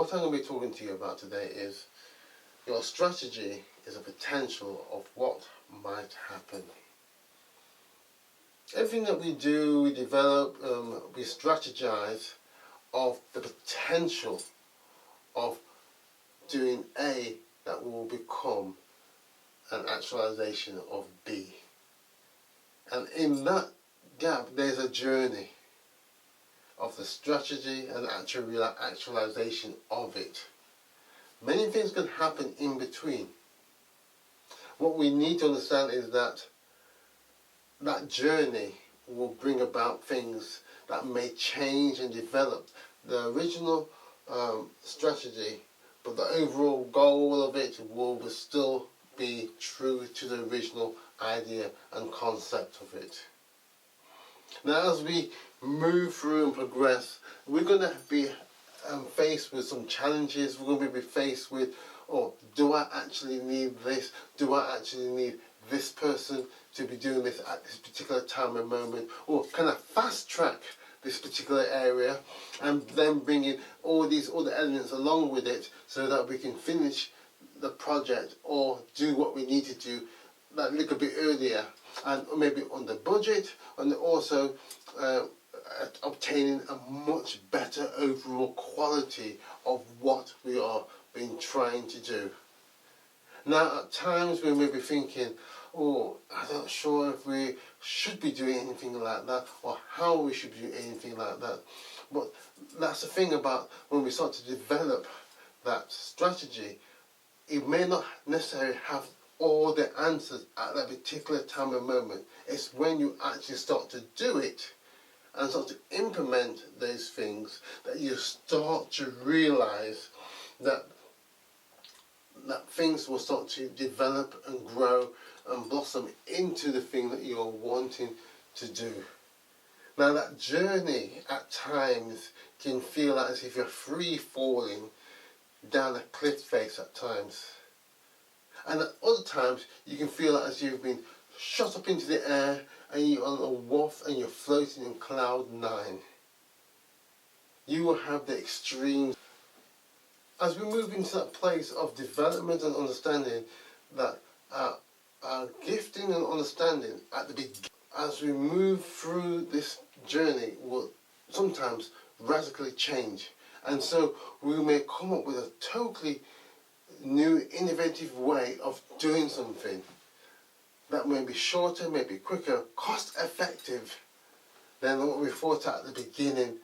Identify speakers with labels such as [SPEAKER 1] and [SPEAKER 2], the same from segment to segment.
[SPEAKER 1] what I'm going to be talking to you about today is your strategy is a potential of what might happen. Everything that we do, we develop, we strategize of the potential of doing A that will become an actualization of B. And in that gap, there's a journey of the strategy and actualization of it. Many things can happen in between. What we need to understand is that that journey will bring about things that may change and develop the original strategy, but the overall goal of it will still be true to the original idea and concept of it. Now, as we move through and progress, we're going to be faced with some challenges. We're going to be faced with, oh, do I actually need this? Do I actually need this person to be doing this at this particular time and moment? Or can I fast track this particular area and then bring in all these other elements along with it so that we can finish the project or do what we need to do that little bit earlier and maybe on the budget, and also obtaining a much better overall quality of what we are been trying to do. Now, at times we may be thinking, oh, I'm not sure if we should be doing anything like that or how we should do anything like that. But that's the thing about when we start to develop that strategy, it may not necessarily have all the answers at that particular time and moment. It's when you actually start to do it and start to implement those things that you start to realize that things will start to develop and grow and blossom into the thing that you're wanting to do. Now, that journey at times can feel as if you're free falling down a cliff face at times. And at other times, you can feel as you've been shot up into the air and you're on a wharf and you're floating in cloud 9. You will have the extremes. As we move into that place of development and understanding, that our gifting and understanding at the beginning, as we move through this journey, will sometimes radically change. And so we may come up with a totally new, innovative way of doing something that may be shorter, may be quicker, cost effective than what we thought at the beginning,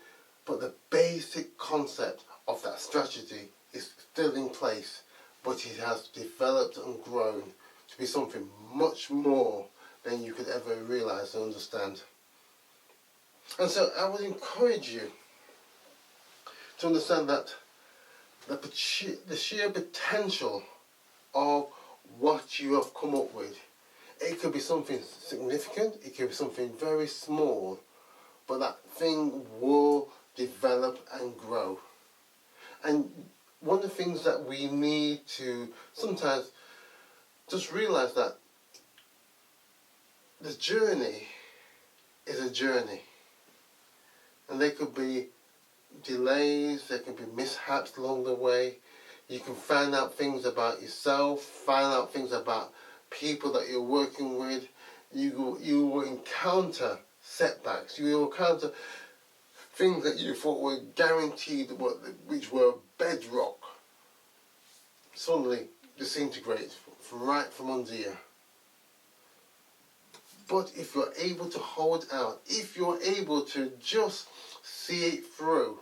[SPEAKER 1] but the basic concept of that strategy is still in place, but it has developed and grown to be something much more than you could ever realize and understand. And so I would encourage you to understand that the sheer potential of what you have come up with, it could be something significant, it could be something very small, but that thing will develop and grow. And one of the things that we need to sometimes just realize that the journey is a journey, and there could be delays, there can be mishaps along the way. You can find out things about yourself, find out things about people that you're working with. You will encounter setbacks. You will encounter things that you thought were guaranteed, which were bedrock, suddenly disintegrate right from under you. But if you're able to hold out, if you're able to just see it through,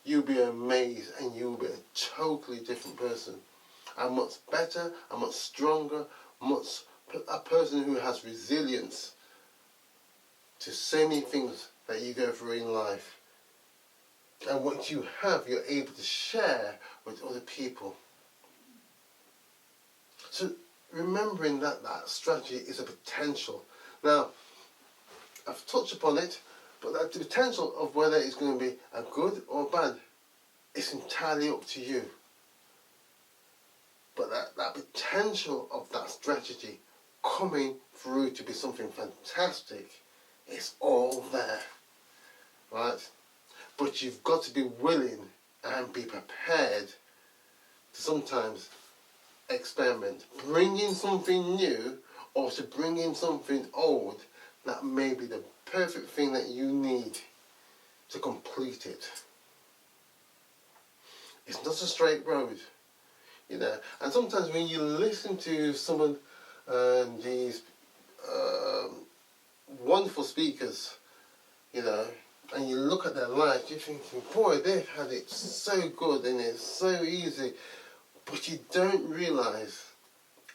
[SPEAKER 1] you'll be amazed and you'll be a totally different person. A much better, a much stronger, a person who has resilience to so many things that you go through in life. And what you have, you're able to share with other people. So remembering that strategy is a potential. Now, I've touched upon it, but that the potential of whether it's going to be a good or bad, it's entirely up to you. But that potential of that strategy coming through to be something fantastic, it's all there, right? But you've got to be willing and be prepared to sometimes experiment, bring in something new, or to bring in something old that may be the perfect thing that you need to complete it. It's not a straight road, you know. And sometimes when you listen to some of these wonderful speakers, you know, and you look at their lives, you're thinking, boy, they've had it so good and it's so easy, but you don't realise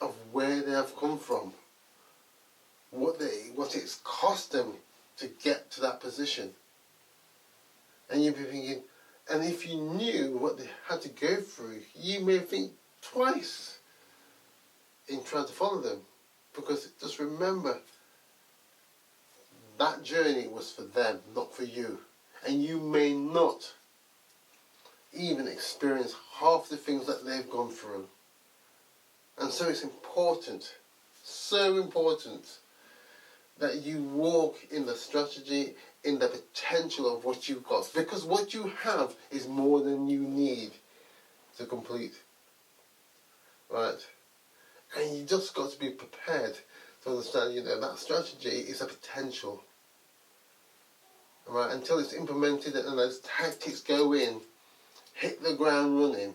[SPEAKER 1] of where they have come from, what it's cost them to get to that position. And you'd be thinking, and if you knew what they had to go through, you may think twice in trying to follow them. Because just remember, that journey was for them, not for you. And you may not even experience half the things that they've gone through. And so it's important, so important, that you walk in the strategy, in the potential of what you've got. Because what you have is more than you need to complete. Right? And you just got to be prepared to understand, you know, that strategy is a potential. Right? Until it's implemented and those tactics go in, hit the ground running.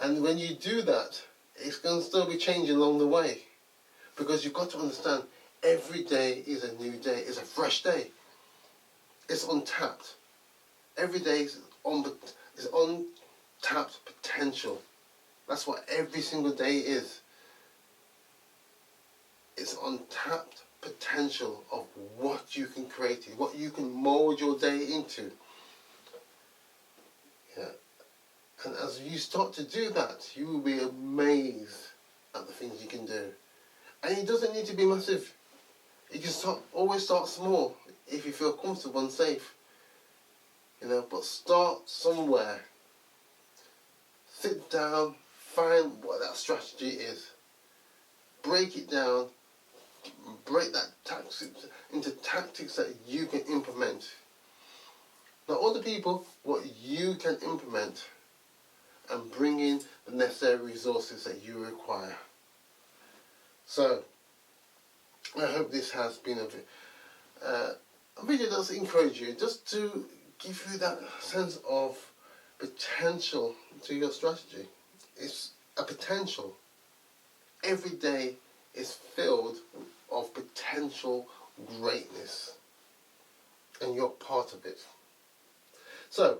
[SPEAKER 1] And when you do that, it's going to still be changing along the way. Because you've got to understand, every day is a new day, it's a fresh day. It's untapped. Every day is untapped potential. That's what every single day is. It's untapped potential of what you can create, what you can mold your day into. Yeah. And as you start to do that, you will be amazed at the things you can do. And it doesn't need to be massive. You can always start small if you feel comfortable and safe. You know, but start somewhere. Sit down, find what that strategy is. Break it down. Break that tactics into tactics that you can implement. Not other people, what you can implement, and bring in the necessary resources that you require. So, I hope this has been a video that's encouraged you, just to give you that sense of potential to your strategy. It's a potential. Every day is filled of potential greatness, and you're part of it. So,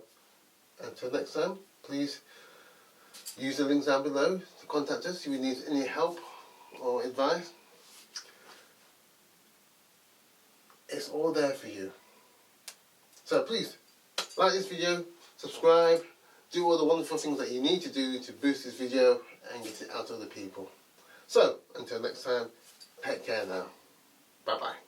[SPEAKER 1] until next time, please use the links down below to contact us if you need any help or advice. It's all there for you. So please, like this video, subscribe, do all the wonderful things that you need to do to boost this video and get it out to other people. So, until next time, take care now. Bye-bye.